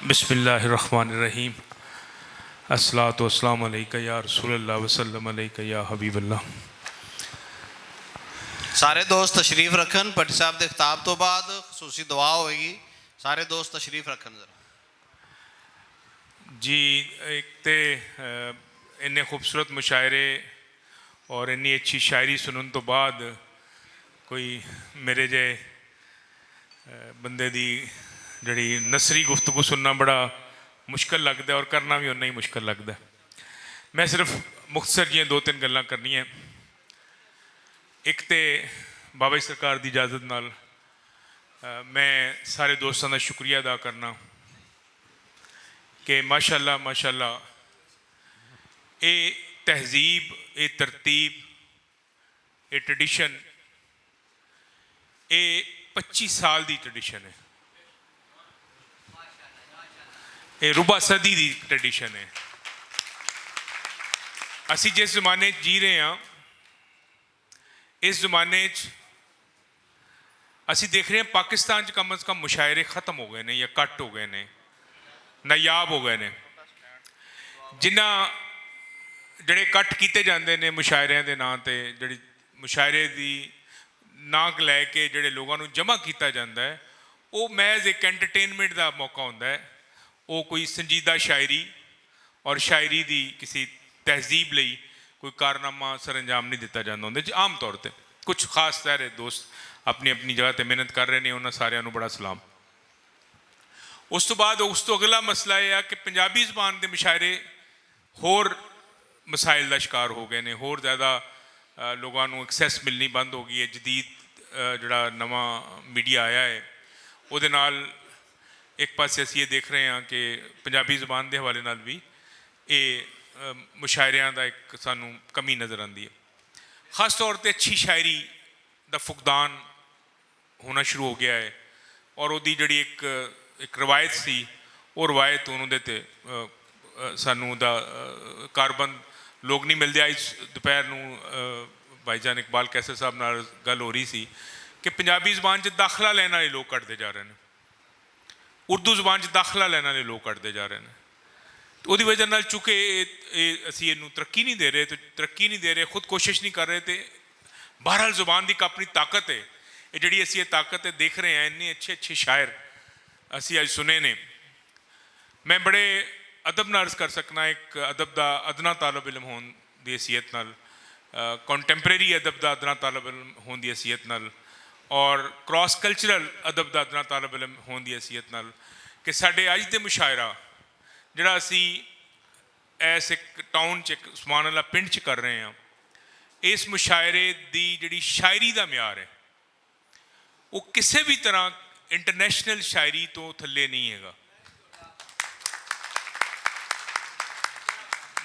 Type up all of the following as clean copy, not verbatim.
बिस्मिल्लाहिर्रहमानिर्रहीम। अस्सलातु वस्सलामु अलैका या रसूलल्लाह वसल्लम अलैका या हबीबल्लाह। सारे दोस्त तशरीफ रखन। भट्टी साहब के खिताब तो बाद खसूसी दुआ होएगी। सारे दोस्त तशरीफ रखन जरा जी। एक तो इन्ने खूबसूरत मुशायरे और इन्नी अच्छी शायरी सुनने तो बाद कोई मेरे जे बंदे दी जड़ी नसरी गुफ्तगू सुनना बड़ा मुश्किल लगता है और करना भी उन्ना ही मुश्किल लगता है। मैं सिर्फ मुख्तसर जी दो तीन गल्लां करनी है। एक तो बाबा जी सरकार की इजाज़त नाल मैं सारे दोस्तों का शुक्रिया अदा करना कि माशाअल्लाह माशाअल्लाह ये तहजीब, ये तरतीब, ये ट्रेडिशन, ये 25 साल की ट्रेडिशन है। ये रुबा सदी की ट्रेडिशन है। असी जिस जमाने जी रहे हैं, इस जमाने असी देख रहे हैं पाकिस्तान कम अज़ कम मुशायरे ख़त्म हो गए ने या कट हो गए ने, नायाब हो गए ने। जिन्हें जड़े कट किए जाते हैं मुशायरिया के नाम से, जड़ी मुशायरे की नाक लैके जड़े लोगों को जमा किया जाता है, वो महज एक एंटरटेनमेंट का मौका होता है। वो कोई संजीदा शायरी और शायरी की किसी तहजीब लई कोई कारनामा सर अंजाम नहीं दिता जाता उन्हें जी। आम तौर पर कुछ खास सारे दोस्त अपनी अपनी जगह पर मेहनत कर रहे हैं, उन्होंने सारिਆਂ ਨੂੰ बड़ा सलाम। उस तो बाद उस तो अगला मसला यह है कि पंजाबी जबान के मुशायरे होर मसाइल का शिकार हो गए हैं। होर ज़्यादा लोगों को एक्सैस मिलनी बंद हो गई है। जदीद जड़ा नवा मीडिया आया है वो एक पासे असी ये देख रहे हैं कि पंजाबी जबान के हवाले नाल भी ये मुशायरियां का एक सानू कमी नज़र आती है। ख़ास तौर पर अच्छी शायरी का फुकदान होना शुरू हो गया है और वो जड़ी एक रवायत सी, वो रवायत उन्होंने सानू दा कारबंद लोग नहीं मिलते। आज दोपहर को भाईजान इकबाल कैसर साहब नाल गल हो रही सी कि पंजाबी जबान दाखला लैन वाले लोग घटते जा रहे हैं, उर्दू जबान दाखला लैन वाले लोग घटते जा रहे हैं। तो वो वजह नाल चूँकि असी इनू तरक्की नहीं दे रहे, तो तरक्की नहीं दे रहे, खुद कोशिश नहीं कर रहे, तो बहरहाल जुबान की एक अपनी ताकत है। ये जी असी ये ताकत है देख रहे हैं, इन्ने अच्छे अच्छे शायर असी अज सुने ने। मैं बड़े अदब नाल अर्ज कर सकना, एक अदब का अदना तालब इलम होने की हैसीयत नाल, कंटैंपरेरी अदब का अदना तालब इलम होने की हैसीयत नाल और क्रॉस कल्चरल अदब का अदना तालब इलम होने की हैसीयत नाल कि साढ़े अज के मुशायरा जड़ा असी ऐस एक टाउन च, एक उस्मान वाला पिंड च कर रहे हैं, इस मुशायरे की जिहड़ी शायरी का म्यार है वो किसी भी तरह इंटरनेशनल शायरी तो थले नहीं है।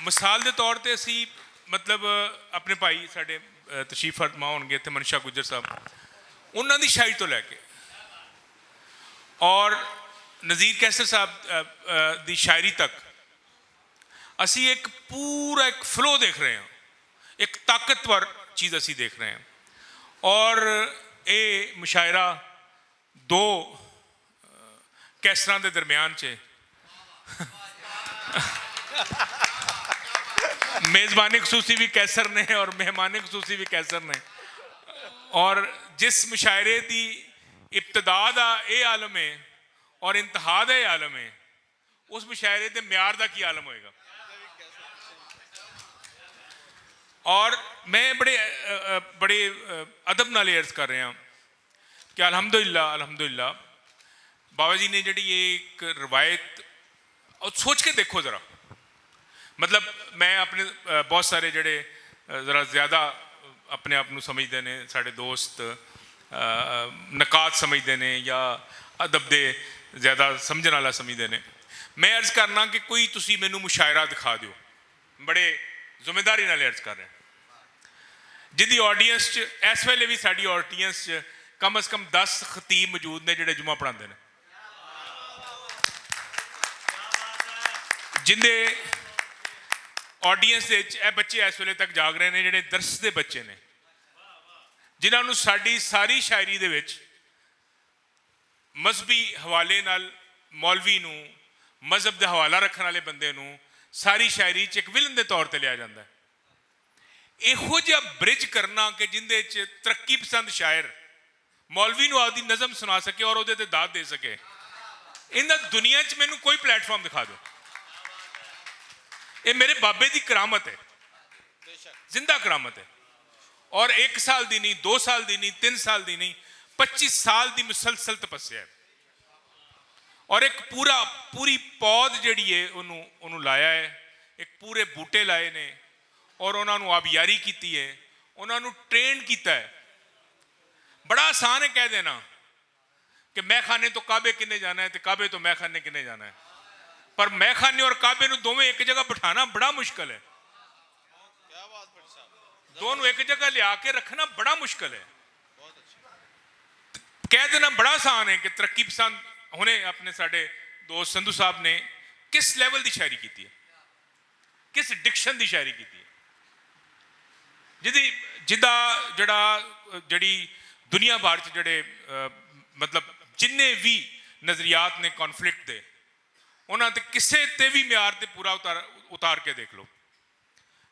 मिसाल के तौर पर असी मतलब अपने भाई साढ़े तशरीफ फरमा होंगे इतने मनशा गुजर साहब, उन्होंने शायरी तो लैके और नज़ीर कैसर साहब की शायरी तक असी एक पूरा एक फ्लो देख रहे हैं, एक ताकतवर चीज़ असी देख रहे हैं। और ये मुशायरा दो कैसरां के दरम्यान च मेज़बानी खसूसी भी कैसर ने और मेहमानी खसूसी भी कैसर ने। और जिस मुशायरे की इब्तदा का ये आलम है और इंतहा का ये आलम है, उस मुशायरे के म्यार का की आलम होएगा। और मैं बड़े बड़े अदब नाल अर्ज कर रहा कि अल्हम्दुलिल्लाह अल्हम्दुलिल्लाह बाबा जी ने जी ये एक रवायत, और सोच के देखो ज़रा, मतलब मैं अपने बहुत सारे जड़े ज़रा ज़्यादा अपने आप को समझते हैं, साढ़े दोस्त नकात समझते हैं या अदब दे ज़्यादा समझने वाला समझते हैं। मैं अर्ज करना कि कोई तुसी मैनू मुशायरा दिखा दो, बड़े जिम्मेदारी नाल अर्ज कर रहे हैं, जिंदी ऑडियंस इस वेले भी साड़ी ऑडियंस कम अज़ कम 10 खतीब मौजूद ने जिहड़े जुमा पढ़ाते हैं, जिंदे ऑडियंस बच्चे इस वेले तक जाग रहे हैं, जिहड़े दरस के बच्चे ने, जिन्होंने साड़ी सारी शायरी दे विच मजहबी हवाले नाल मौलवी नूं ਮਜ਼ਹਬ ਦਾ ਹਵਾਲਾ ਰੱਖਣ ਵਾਲੇ ਬੰਦੇ ਨੂੰ ਸਾਰੀ ਸ਼ਾਇਰੀ 'ਚ ਇੱਕ ਵਿਲਨ ਦੇ ਤੌਰ ਤੇ ਲਿਆ ਜਾਂਦਾ ਹੈ। ਇਹੋ ਜਿਹਾ ਬ੍ਰਿਜ ਕਰਨਾ ਕਿ ਜਿੰਦੇ 'ਚ ਤਰੱਕੀ ਪਸੰਦ ਸ਼ਾਇਰ ਮੌਲਵੀ ਨੂੰ ਆਪਦੀ ਨਜ਼ਮ ਸੁਣਾ ਸਕੇ ਔਰ ਉਹਦੇ ਤੇ ਦਾਦ ਦੇ ਸਕੇ, ਇਹਨਾਂ ਦੁਨੀਆ 'ਚ ਮੈਨੂੰ ਕੋਈ ਪਲੇਟਫਾਰਮ ਦਿਖਾ ਦਿਓ। ਇਹ ਮੇਰੇ ਬਾਬੇ ਦੀ ਕਰਾਮਤ ਹੈ, ਜ਼ਿੰਦਾ ਕਰਾਮਤ ਹੈ। ਔਰ 1 ਸਾਲ ਦੀ ਨਹੀਂ, 2 ਸਾਲ ਦੀ ਨਹੀਂ, 3 ਸਾਲ ਦੀ ਨਹੀਂ, 25 ਸਾਲ ਦੀ ਮੁਸਲਸਲ ਤਪੱਸਿਆ ਹੈ। ਔਰ ਇੱਕ ਪੂਰੀ ਪੌਦ ਜਿਹੜੀ ਹੈ ਉਹਨੂੰ ਲਾਇਆ ਹੈ, ਇੱਕ ਪੂਰੇ ਬੂਟੇ ਲਾਏ ਨੇ ਔਰ ਉਹਨਾਂ ਨੂੰ ਆਬਿਆਰੀ ਕੀਤੀ ਹੈ, ਉਹਨਾਂ ਨੂੰ ਟ੍ਰੇਨ ਕੀਤਾ ਹੈ। ਬੜਾ ਆਸਾਨ ਹੈ ਕਹਿ ਦੇਣਾ ਕਿ ਮੈਖਾਨੇ ਤੋਂ ਕਾਬੇ ਕਿੰਨੇ ਜਾਣਾ ਹੈ ਤੇ ਕਾਬੇ ਤੋਂ ਮੈਖਾਨੇ ਕਿੰਨੇ ਜਾਣਾ ਹੈ, ਪਰ ਮੈਖਾਨੇ ਔਰ ਕਾਬੇ ਨੂੰ ਦੋਵੇਂ ਇੱਕ ਜਗ੍ਹਾ ਬਿਠਾਣਾ ਬੜਾ ਮੁਸ਼ਕਲ ਹੈ। दोनों एक जगह लिया के रखना बड़ा मुश्किल है। कह देना बड़ा आसान है कि तरक्की पसंद होने अपने साडे दोस्त संधू साहब ने किस लेवल की शायरी की है, किस डिक्शन की शायरी की है, जिदा जड़ी दुनिया भर च जड़े मतलब जिन्ने भी नज़रियात ने कॉन्फ्लिक्ट दे उन्होंने किसी ते भी म्यार ते पूरा उतार के देख लो।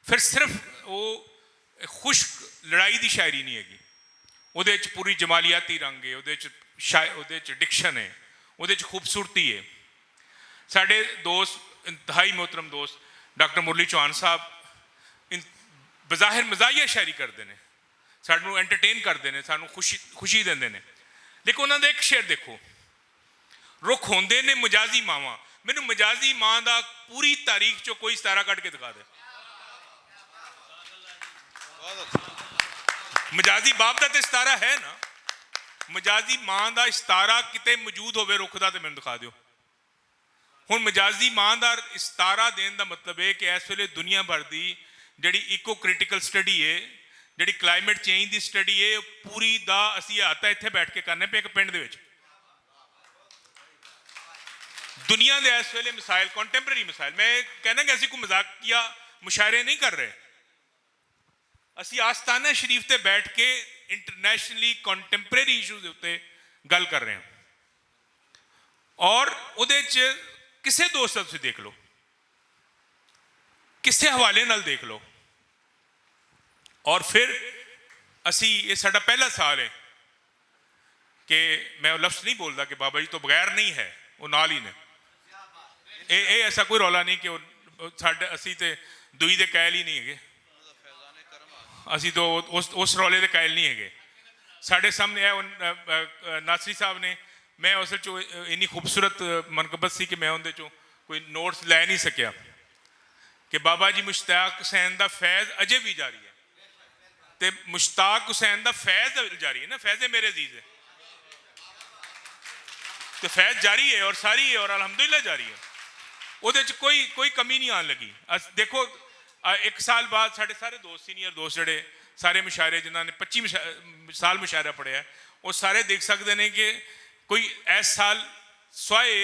फिर सिर्फ वो खुश्क लड़ाई की शायरी नहीं हैगी, ਉਹਦੇ 'ਚ पूरी जमालियाती रंग है, ਉਹਦੇ 'ਚ डिक्शन है, ਉਹਦੇ 'ਚ खूबसूरती है। साढ़े दोस्त इंतहाई मोहतरम दोस्त डॉक्टर मुरली चौहान साहब बज़ाहिर मज़ाहिया शायरी करते हैं, सानू एंटरटेन करते हैं, सानू खुशी देंगे ने, लेकिन उन्होंने एक शेर देखो, रुख होंदे ने मजाजी मावां। मैनू मजाजी मां का पूरी तारीख चो कोई सितारा कट के दिखा दे। मजाजी बाप का तो सितारा है ना, मजाजी मां का सितारा किते मौजूद होवे रुख का तो मैंने दिखा दियो। हुण मजाजी मां का सितारा देने का मतलब है कि इस वेले दुनिया भर की जिहड़ी इको क्रिटिकल स्टडी है, जिहड़ी क्लाइमेट चेंज की स्टडी है, पूरी दा असीं हाता इत्थे बैठ के करने पे एक पिंड दे विच दुनिया के इस वेले मिसाइल कॉन्टेंपरेरी मिसाइल, मैं कहना कि असीं कोई मजाकिया मुशायरे नहीं कर रहे, असी आस्ताना शरीफ ते बैठ के इंटरनेशनली कॉन्टेंपरेरी इशूज़ उत्ते गल कर रहे हैं। और उहदे च किसे दोस्त तुसीं देख लो, किसे हवाले नाल देख लो। और फिर असी ये साडा पहला साल है कि मैं वो लफ्ज़ नहीं बोलता कि बाबा जी तो बगैर नहीं है, वो नाल ही ने। ये ऐसा कोई रौला नहीं कि साडे असी ते दुई दे कैल ही नहीं है, असी तो उस रौले के कायल नहीं है। साढ़े सामने है नासरी साहब ने, मैं उस इन्नी खूबसूरत मनकबत सी कि मैं उनके चो कोई नोट्स लै नहीं सकिया कि बाबा जी मुश्ताक हुसैन का फैज़ अजे भी जारी है, तो मुश्ताक हुसैन का फैज़ जारी है ना, फैज़ मेरे अजीज है, तो फैज़ जारी है और सारी है और अल्हम्दुलिल्लाह जारी है, उहदे च कोई कमी नहीं आन लगी। देखो 1 साल बाद साढ़े सारे दोस्त सीनियर दोस्त जड़े सारे मुशायरे जिन्होंने 25 साल मुशायरा पढ़िया वो सारे देख सकते हैं कि कोई इस साल स्वाए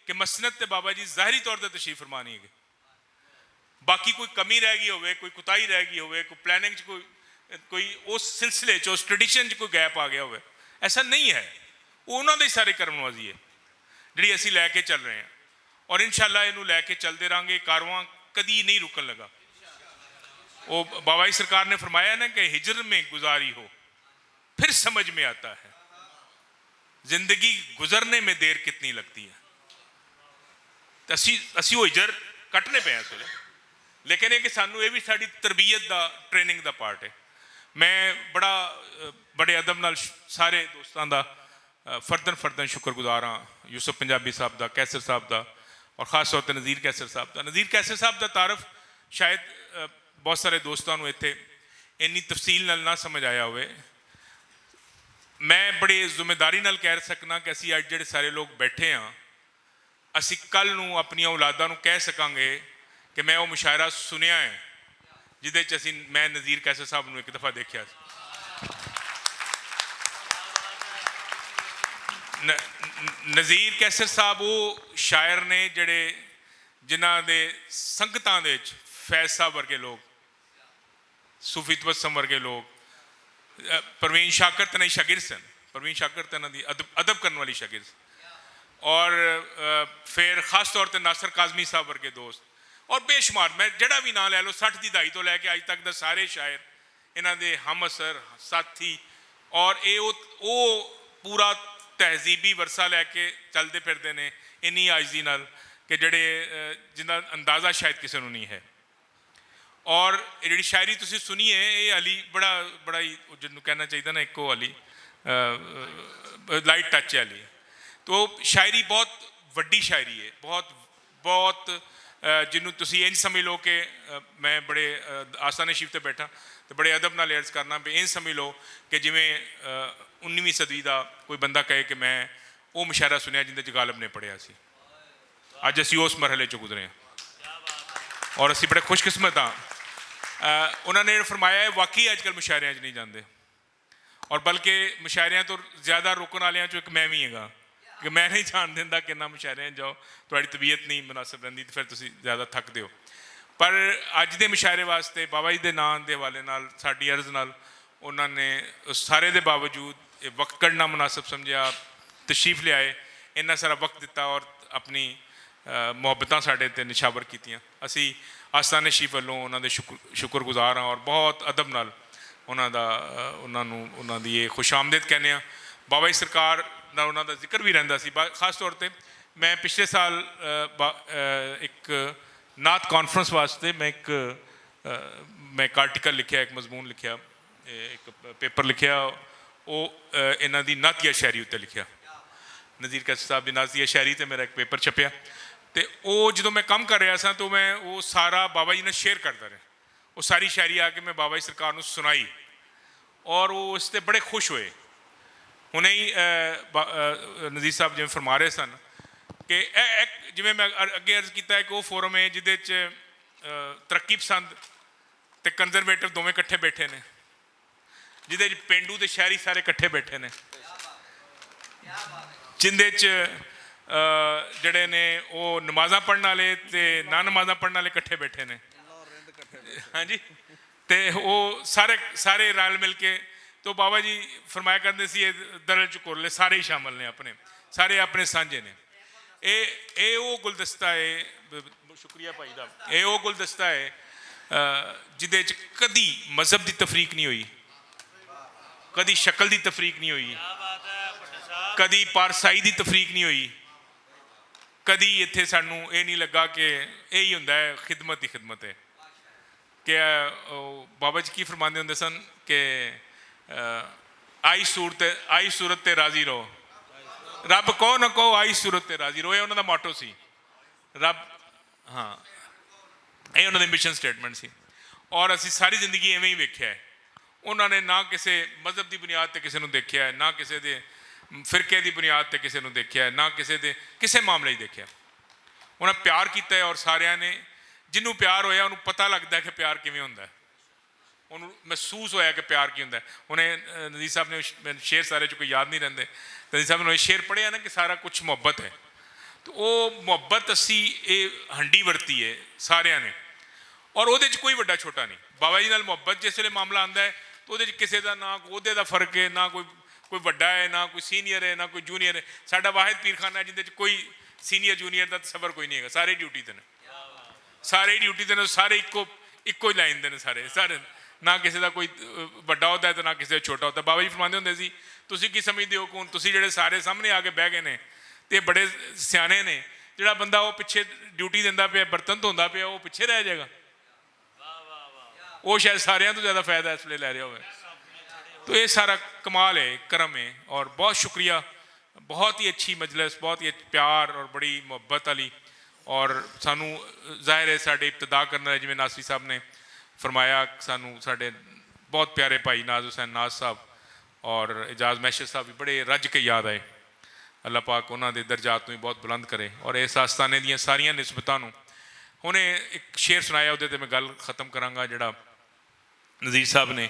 कि मसनद ते बाबा जी ज़ाहरी तौर पर तशरीफ फरमा नहीं है, बाकी कोई कमी रह गई होवे, कोई कुताही रह गई होवे, कोई प्लानिंग कोई उस सिलसिले उस ट्रडिशन कोई गैप आ गया होवे, ऐसा नहीं है। वो उन्होंने सारे कर्मनवाजी है जी असी लैके चल रहे हैं और इंशाअल्लाह इनू लैके चलते रहेंगे। कारवां कदी नहीं रुकन लगा। वो बाबा जी सरकार ने फरमाया ना कि हिजर में गुजारी हो फिर समझ में आता है जिंदगी गुजरने में देर कितनी लगती है। तो असी वो हिजर कटने पे इस वे, लेकिन ये कि सानू ये भी साड़ी तरबीयत का ट्रेनिंग का पार्ट है। मैं बड़े अदब नाल सारे दोस्तों का फर्दन शुक्रगुजार हाँ, यूसुफ पंजाबी साहब का, कैसर साहब का और ख़ास तौर पर नज़ीर कैसर साहब का। नज़ीर कैसर साहब का तारफ शायद बहुत सारे दोस्तों को इत्थे इन्नी तफसील नाल ना समझ आया हुए। मैं बड़ी जिम्मेदारी नाल कह सकना कि असी अज जिहड़े सारे लोग बैठे हाँ, असी कल नूं अपनी औलादां नूं कह सकांगे कि मैं वो मुशायरा सुनिया है जिहदे च मैं नज़ीर कैसर साहब नूं एक दफ़ा देखिया। नज़ीर कैसर साहब वो शायर ने जिहड़े जिन्हां दे संगतां दे विच फैज़ साहब वर्गे लोग, सूफी तबस्सुम वर्गे लोग, परवीन शाकर तने शागिर्द सन। परवीन शाकर तना दी अदब करने वाली शागिर्द ਔਰ ਫਿਰ ਖਾਸ ਤੌਰ ਤੇ ਨਾਸਰ ਕਾਜ਼ਮੀ ਸਾਹਿਬ ਵਰਗੇ ਦੋਸਤ ਔਰ ਬੇਸ਼ੁਮਾਰ, ਮੈਂ ਜਿਹੜਾ ਵੀ ਨਾਂ ਲੈ ਲਓ 60 ਦੀ ਦਹਾਈ ਤੋਂ ਲੈ ਕੇ ਅੱਜ ਤੱਕ ਦੇ ਸਾਰੇ ਸ਼ਾਇਰ ਇਹਨਾਂ ਦੇ ਹਮਅਸਰ ਸਾਥੀ, ਔਰ ਇਹ ਉਹ ਪੂਰਾ ਤਹਿਜ਼ੀਬੀ ਵਰਸਾ ਲੈ ਕੇ ਚੱਲਦੇ ਫਿਰਦੇ ਨੇ ਇੰਨੀ ਆਜ਼ੀ ਨਾਲ ਕਿ ਜਿਹੜੇ ਜਿਹਦਾ ਅੰਦਾਜ਼ਾ ਸ਼ਾਇਦ ਕਿਸੇ ਨੂੰ ਨਹੀਂ ਹੈ। ਔਰ ਇਹ ਜਿਹੜੀ ਸ਼ਾਇਰੀ ਤੁਸੀਂ ਸੁਣੀ ਹੈ ਇਹ ਅਲੀ ਬੜਾ ਹੀ ਜਿਹਨੂੰ ਕਹਿਣਾ ਚਾਹੀਦਾ ਨਾ ਇੱਕੋ ਅਲੀ ਲਾਈਟ ਟੱਚ ਵਾਲੀ, ਤੋ ਸ਼ਾਇਰੀ ਬਹੁਤ ਵੱਡੀ ਸ਼ਾਇਰੀ ਹੈ, ਬਹੁਤ ਜਿਹਨੂੰ ਤੁਸੀਂ ਇੰਝ ਸਮਝ ਲਓ ਕਿ ਮੈਂ ਬੜੇ ਆਸਤਾਨੇ ਸ਼ਰੀਫ 'ਤੇ ਬੈਠਾ ਤੇ ਬੜੇ ਅਦਬ ਨਾਲ ਅਰਜ਼ ਕਰਨਾ ਵੀ ਇੰਝ ਸਮਝ ਲਓ ਕਿ ਜਿਵੇਂ 19ਵੀਂ ਸਦੀ ਦਾ ਕੋਈ ਬੰਦਾ ਕਹੇ ਕਿ ਮੈਂ ਉਹ ਮੁਸ਼ਾਇਰਾ ਸੁਣਿਆ ਜਿਹਦੇ 'ਚ ਗਾਲਬ ਨੇ ਪੜ੍ਹਿਆ ਸੀ। ਅੱਜ ਅਸੀਂ ਉਸ ਮਰਹਲੇ 'ਚੋਂ ਗੁਜ਼ਰੇ ਹਾਂ ਔਰ ਅਸੀਂ ਬੜੇ ਖੁਸ਼ਕਿਸਮਤ ਹਾਂ। ਉਹਨਾਂ ਨੇ ਫਰਮਾਇਆ ਹੈ ਵਾਕਈ ਅੱਜ ਕੱਲ੍ਹ ਮੁਸ਼ਾਇਰਿਆਂ 'ਚ ਨਹੀਂ ਜਾਂਦੇ, ਔਰ ਬਲਕਿ ਮੁਸ਼ਾਇਰਿਆਂ ਤੋਂ ਜ਼ਿਆਦਾ ਰੋਕਣ ਵਾਲਿਆਂ 'ਚੋਂ ਇੱਕ ਮੈਂ ਵੀ ਹੈਗਾ ਕਿ ਮੈਂ ਨਹੀਂ ਜਾਣ ਦਿੰਦਾ ਕਿੰਨਾ ਮੁਸ਼ਾਇਰਿਆਂ 'ਚ ਜਾਓ, ਤੁਹਾਡੀ ਤਬੀਅਤ ਨਹੀਂ ਮੁਨਾਸਬ ਰਹਿੰਦੀ ਤਾਂ ਫਿਰ ਤੁਸੀਂ ਜ਼ਿਆਦਾ ਥੱਕਦੇ ਹੋ। ਪਰ ਅੱਜ ਦੇ ਮੁਸ਼ਾਇਰੇ ਵਾਸਤੇ ਬਾਬਾ ਜੀ ਦੇ ਨਾਂ ਦੇ ਹਵਾਲੇ ਨਾਲ ਸਾਡੀ ਅਰਜ਼ ਨਾਲ ਉਹਨਾਂ ਨੇ ਉਸ ਸਾਰੇ ਦੇ ਬਾਵਜੂਦ ਇਹ ਵਕਤ ਕੱਢਣਾ ਮੁਨਾਸਬ ਸਮਝਿਆ, ਤਸ਼ਰੀਫ ਲਿਆਏ, ਇੰਨਾ ਸਾਰਾ ਵਕਤ ਦਿੱਤਾ ਔਰ ਆਪਣੀ ਮੁਹੱਬਤਾਂ ਸਾਡੇ 'ਤੇ ਨਿਸ਼ਾਵਰ ਕੀਤੀਆਂ। ਅਸੀਂ ਆਸਤਾਨੇ ਸ਼ਰੀਫ ਵੱਲੋਂ ਉਹਨਾਂ ਦੇ ਸ਼ੁਕਰਗੁਜ਼ਾਰ ਹਾਂ ਔਰ ਬਹੁਤ ਅਦਬ ਨਾਲ ਉਹਨਾਂ ਦੀ ਇਹ ਖੁਸ਼ਾਮਦਿਦ ਕਹਿੰਦੇ ਹਾਂ। ਬਾਬਾ ਜੀ ਸਰਕਾਰ ਨਾਲ ਉਹਨਾਂ ਦਾ ਜ਼ਿਕਰ ਵੀ ਰਹਿੰਦਾ ਸੀ। ਖਾਸ ਤੌਰ 'ਤੇ ਮੈਂ ਪਿਛਲੇ ਸਾਲ ਇੱਕ ਨਾਤ ਕਾਨਫਰੰਸ ਵਾਸਤੇ ਮੈਂ ਇੱਕ ਆਰਟੀਕਲ ਲਿਖਿਆ, ਇੱਕ ਮਜ਼ਮੂਨ ਲਿਖਿਆ, ਇੱਕ ਪੇਪਰ ਲਿਖਿਆ, ਉਹ ਇਹਨਾਂ ਦੀ ਨਾਤੀਆ ਸ਼ਾਇਰੀ ਉੱਤੇ ਲਿਖਿਆ। ਨਜ਼ੀਰ ਕੈਸਰ ਸਾਹਿਬ ਦੀ ਨਾਤੀਆ ਸ਼ਾਇਰੀ 'ਤੇ ਮੇਰਾ ਇੱਕ ਪੇਪਰ ਛਪਿਆ ਅਤੇ ਉਹ ਜਦੋਂ ਮੈਂ ਕੰਮ ਕਰ ਰਿਹਾ ਸਾਂ ਤਾਂ ਮੈਂ ਉਹ ਸਾਰਾ ਬਾਬਾ ਜੀ ਨਾਲ ਸ਼ੇਅਰ ਕਰਦਾ ਰਿਹਾ। ਉਹ ਸਾਰੀ ਸ਼ਾਇਰੀ ਆ ਕੇ ਮੈਂ ਬਾਬਾ ਜੀ ਸਰਕਾਰ ਨੂੰ ਸੁਣਾਈ ਔਰ ਉਹ ਇਸ 'ਤੇ ਬੜੇ ਖੁਸ਼ ਹੋਏ। ਹੁਣੇ ਹੀ ਨਜ਼ੀਰ ਸਾਹਿਬ ਜਿਵੇਂ ਫਰਮਾ ਰਹੇ ਸਨ ਕਿ ਜਿਵੇਂ ਮੈਂ ਅੱਗੇ ਅਰਜ਼ ਕੀਤਾ ਕਿ ਉਹ ਫੋਰਮ ਹੈ ਜਿਹਦੇ 'ਚ ਤਰੱਕੀ ਪਸੰਦ ਅਤੇ ਕੰਜ਼ਰਵੇਟਿਵ ਦੋਵੇਂ ਇਕੱਠੇ ਬੈਠੇ ਨੇ, ਜਿਹਦੇ 'ਚ ਪੇਂਡੂ ਅਤੇ ਸ਼ਹਿਰੀ ਸਾਰੇ ਇਕੱਠੇ ਬੈਠੇ ਨੇ, ਜਿਹਦੇ 'ਚ ਜਿਹੜੇ ਨੇ ਉਹ ਨਮਾਜ਼ਾਂ ਪੜ੍ਹਨ ਵਾਲੇ ਅਤੇ ਨਾ ਨਮਾਜ਼ਾਂ ਪੜ੍ਹਨ ਵਾਲੇ ਇਕੱਠੇ ਬੈਠੇ ਨੇ, ਹਾਂਜੀ, ਅਤੇ ਉਹ ਸਾਰੇ ਰਲ ਮਿਲ ਕੇ ਤੋ ਬਾਬਾ ਜੀ ਫਰਮਾਇਆ ਕਰਦੇ ਸੀ ਇਹ ਦਰਲ ਚੁਕੋਰਲੇ ਸਾਰੇ ਹੀ ਸ਼ਾਮਲ ਨੇ, ਸਾਰੇ ਆਪਣੇ ਸਾਂਝੇ ਨੇ। ਇਹ ਉਹ ਗੁਲਦਸਤਾ ਹੈ, ਸ਼ੁਕਰੀਆ ਭਾਈ ਦਾ, ਇਹ ਉਹ ਗੁਲਦਸਤਾ ਹੈ ਜਿਹਦੇ 'ਚ ਕਦੀ ਮਜ਼ਹਬ ਦੀ ਤਫਰੀਕ ਨਹੀਂ ਹੋਈ, ਕਦੀ ਸ਼ਕਲ ਦੀ ਤਫਰੀਕ ਨਹੀਂ ਹੋਈ, ਕਦੀ ਪਾਰਸਾਈ ਦੀ ਤਫਰੀਕ ਨਹੀਂ ਹੋਈ, ਕਦੀ ਇੱਥੇ ਸਾਨੂੰ ਇਹ ਨਹੀਂ ਲੱਗਾ ਕਿ ਇਹ ਹੀ ਹੁੰਦਾ ਹੈ ਖਿਦਮਤ ਹੀ ਖਿਦਮਤ ਹੈ। ਕਿ ਬਾਬਾ ਜੀ ਕੀ ਫਰਮਾਉਂਦੇ ਹੁੰਦੇ ਸਨ ਕਿ ਆਈ ਸੂਰਤ ਤੇ ਰਾਜ਼ੀ ਰਹੋ, ਰੱਬ ਕਹੋ ਨਾ ਕਹੋ ਆਈ ਸੂਰਤ ਤੇ ਰਾਜ਼ੀ ਰਹੋ, ਇਹ ਉਹਨਾਂ ਦਾ ਮੋਟੋ ਸੀ। ਰੱਬ, ਹਾਂ, ਇਹ ਉਹਨਾਂ ਦੇ ਮਿਸ਼ਨ ਸਟੇਟਮੈਂਟ ਸੀ ਔਰ ਅਸੀਂ ਸਾਰੀ ਜ਼ਿੰਦਗੀ ਐਵੇਂ ਹੀ ਵੇਖਿਆ ਹੈ। ਉਹਨਾਂ ਨੇ ਨਾ ਕਿਸੇ ਮਜ਼ਹਬ ਦੀ ਬੁਨਿਆਦ 'ਤੇ ਕਿਸੇ ਨੂੰ ਦੇਖਿਆ ਹੈ, ਨਾ ਕਿਸੇ ਦੇ ਫਿਰਕੇ ਦੀ ਬੁਨਿਆਦ 'ਤੇ ਕਿਸੇ ਨੂੰ ਦੇਖਿਆ ਹੈ, ਨਾ ਕਿਸੇ ਮਾਮਲੇ 'ਚ ਦੇਖਿਆ। ਉਹਨਾਂ ਪਿਆਰ ਕੀਤਾ ਹੈ ਔਰ ਸਾਰਿਆਂ ਨੇ ਜਿਹਨੂੰ ਪਿਆਰ ਹੋਇਆ ਉਹਨੂੰ ਪਤਾ ਲੱਗਦਾ ਕਿ ਪਿਆਰ ਕਿਵੇਂ ਹੁੰਦਾ, ਉਹਨੂੰ ਮਹਿਸੂਸ ਹੋਇਆ ਕਿ ਪਿਆਰ ਕੀ ਹੁੰਦਾ। ਉਹਨੇ ਨਜ਼ੀਰ ਸਾਹਿਬ ਨੇ ਮੈਨੂੰ ਸ਼ੇਰ ਸਾਰੇ 'ਚ ਕੋਈ ਯਾਦ ਨਹੀਂ ਰਹਿੰਦੇ, ਨਜ਼ੀਰ ਸਾਹਿਬ ਨੇ ਸ਼ੇਰ ਪੜ੍ਹਿਆ ਨਾ ਕਿ ਸਾਰਾ ਕੁਛ ਮੁਹੱਬਤ ਹੈ, ਤਾਂ ਉਹ ਮੁਹੱਬਤ ਅਸੀਂ ਇਹ ਹੰਡੀ ਵਰਤੀ ਹੈ ਸਾਰਿਆਂ ਨੇ ਔਰ ਉਹਦੇ 'ਚ ਕੋਈ ਵੱਡਾ ਛੋਟਾ ਨਹੀਂ। ਬਾਬਾ ਜੀ ਨਾਲ ਮੁਹੱਬਤ ਜਿਸ ਵੇਲੇ ਮਾਮਲਾ ਆਉਂਦਾ ਹੈ ਤਾਂ ਉਹਦੇ 'ਚ ਕਿਸੇ ਦਾ ਨਾ ਉਹਦੇ ਦਾ ਫਰਕ ਹੈ, ਨਾ ਕੋਈ ਵੱਡਾ ਹੈ, ਨਾ ਕੋਈ ਸੀਨੀਅਰ ਹੈ, ਨਾ ਕੋਈ ਜੂਨੀਅਰ ਹੈ। ਸਾਡਾ ਵਾਹਿਦ ਪੀਰਖਾਨਾ ਹੈ ਜਿਹਦੇ 'ਚ ਕੋਈ ਸੀਨੀਅਰ ਜੂਨੀਅਰ ਦਾ ਤਸੱਵਰ ਕੋਈ ਨਹੀਂ ਹੈਗਾ, ਸਾਰੇ ਡਿਊਟੀ 'ਤੇ ਨੇ, ਸਾਰੇ ਡਿਊਟੀ 'ਤੇ ਨੇ, ਸਾਰੇ ਇੱਕੋ ਹੀ ਲਾਈਨ ਦੇ ਨੇ, ਸਾਰੇ ਨਾ ਕਿਸੇ ਦਾ ਕੋਈ ਵੱਡਾ ਹੁੰਦਾ ਹੈ ਅਤੇ ਨਾ ਕਿਸੇ ਦਾ ਛੋਟਾ ਹੁੰਦਾ। ਬਾਬਾ ਜੀ ਫਰਮਾਉਂਦੇ ਹੁੰਦੇ ਸੀ ਤੁਸੀਂ ਕੀ ਸਮਝਦੇ ਹੋ ਕਿ ਹੁਣ ਤੁਸੀਂ ਜਿਹੜੇ ਸਾਰੇ ਸਾਹਮਣੇ ਆ ਕੇ ਬਹਿ ਗਏ ਨੇ ਅਤੇ ਬੜੇ ਸਿਆਣੇ ਨੇ, ਜਿਹੜਾ ਬੰਦਾ ਉਹ ਪਿੱਛੇ ਡਿਊਟੀ ਦਿੰਦਾ ਪਿਆ, ਬਰਤਨ ਧੋਂਦਾ ਪਿਆ, ਉਹ ਪਿੱਛੇ ਰਹਿ ਜਾਏਗਾ, ਉਹ ਸ਼ਾਇਦ ਸਾਰਿਆਂ ਤੋਂ ਜ਼ਿਆਦਾ ਫਾਇਦਾ ਇਸ ਵੇਲੇ ਲੈ ਰਿਹਾ ਹੋਵੇ। तो ये सारा कमाल है, करम है और बहुत शुक्रिया, बहुत ही अच्छी मजलिस, बहुत ही प्यार और बड़ी मुहब्बत वाली। और सानू जाहिर है साढ़े इब्तदा करना जिमें नासरी साहब ने फरमाया, सानू साढ़े बहुत प्यारे भाई नाज हुसैन नाज साहब और एजाज मैशर साहब भी बड़े रज के याद आए। अल्लाह पाक उन्होंने दर्जात भी बहुत बुलंद करे और इस आस्थाने दी सारिया निस्बतों उन्हें एक शेर सुनाया, वो मैं गल खत्म कराँगा। जड़ा नज़ीर साहब ने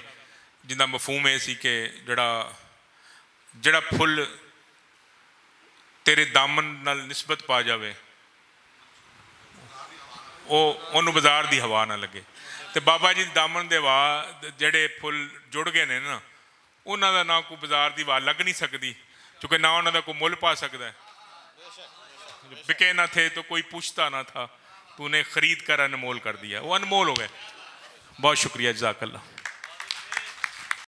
जिंदा मफहूम है सी कि जड़ा फुल तेरे दामन नाल निस्बत पा जाए वो बाजार की हवा ना लगे। तो बाबा जी दामन के हवा जड़े फुल जुड़ गए ने ना, उन्हों का ना कोई बाजार की हवा लग नहीं सकती, क्योंकि ना उन्हों का कोई मुल पा सकता है बिके ना थे तो कोई पूछता ना था, तूने खरीद कर अनमोल कर दिया, वो अनमोल हो गए। बहुत शुक्रिया, जज़ाकल्लाह।